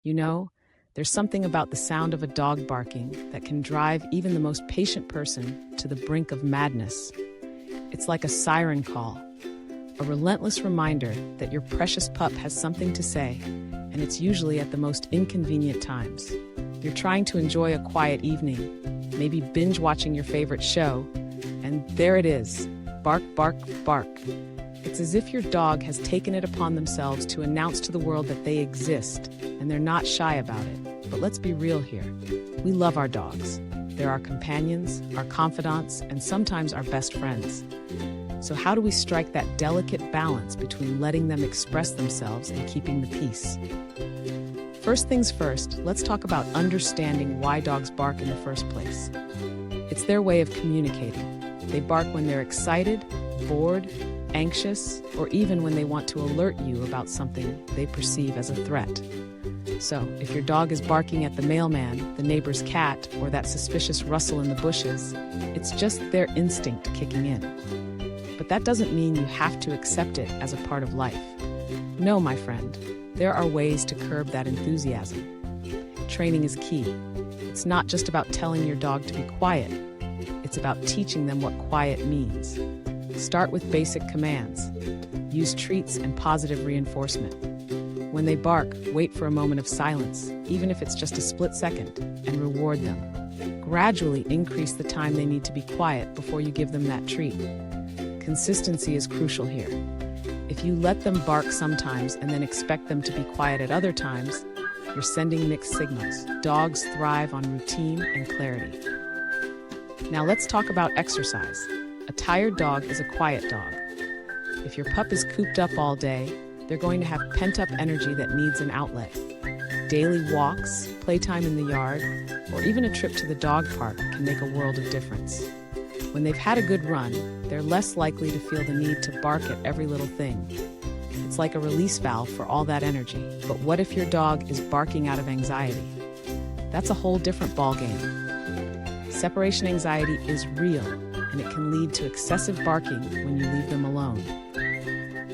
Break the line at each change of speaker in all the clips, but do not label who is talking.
You know, there's something about the sound of a dog barking that can drive even the most patient person to the brink of madness. It's like a siren call, a relentless reminder that your precious pup has something to say, and it's usually at the most inconvenient times. You're trying to enjoy a quiet evening, maybe binge watching your favorite show, and there it is, bark, bark, bark. It's as if your dog has taken it upon themselves to announce to the world that they exist, and they're not shy about it. But let's be real here. We love our dogs. They're our companions, our confidants, and sometimes our best friends. So how do we strike that delicate balance between letting them express themselves and keeping the peace? First things first, let's talk about understanding why dogs bark in the first place. It's their way of communicating. They bark when they're excited, bored, anxious, or even when they want to alert you about something they perceive as a threat. So, if your dog is barking at the mailman, the neighbor's cat, or that suspicious rustle in the bushes, it's just their instinct kicking in. But that doesn't mean you have to accept it as a part of life. No, my friend, there are ways to curb that enthusiasm. Training is key. It's not just about telling your dog to be quiet. It's about teaching them what quiet means. Start with basic commands. Use treats and positive reinforcement. When they bark, wait for a moment of silence, even if it's just a split second, and reward them. Gradually increase the time they need to be quiet before you give them that treat. Consistency is crucial here. If you let them bark sometimes and then expect them to be quiet at other times, you're sending mixed signals. Dogs thrive on routine and clarity. Now let's talk about exercise. A tired dog is a quiet dog. If your pup is cooped up all day, they're going to have pent-up energy that needs an outlet. Daily walks, playtime in the yard, or even a trip to the dog park can make a world of difference. When they've had a good run, they're less likely to feel the need to bark at every little thing. It's like a release valve for all that energy. But what if your dog is barking out of anxiety? That's a whole different ballgame. Separation anxiety is real, and it can lead to excessive barking when you leave them alone.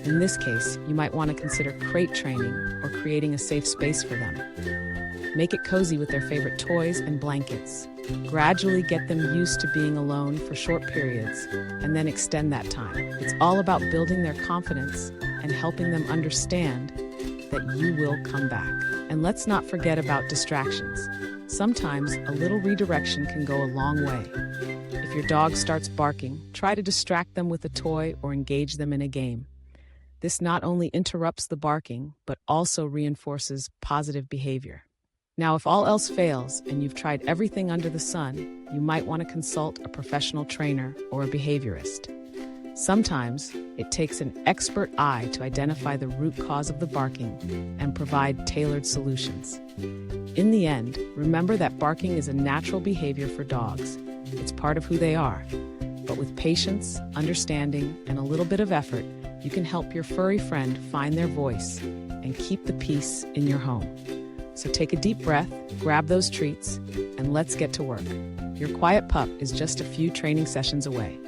In this case, you might want to consider crate training or creating a safe space for them. Make it cozy with their favorite toys and blankets. Gradually get them used to being alone for short periods, and then extend that time. It's all about building their confidence and helping them understand that you will come back. And let's not forget about distractions. Sometimes a little redirection can go a long way. If your dog starts barking, try to distract them with a toy or engage them in a game. This not only interrupts the barking, but also reinforces positive behavior. Now, if all else fails and you've tried everything under the sun, you might want to consult a professional trainer or a behaviorist. Sometimes it takes an expert eye to identify the root cause of the barking and provide tailored solutions. In the end, remember that barking is a natural behavior for dogs. It's part of who they are. But with patience, understanding, and a little bit of effort, you can help your furry friend find their voice and keep the peace in your home. So take a deep breath, grab those treats, and let's get to work. Your quiet pup is just a few training sessions away.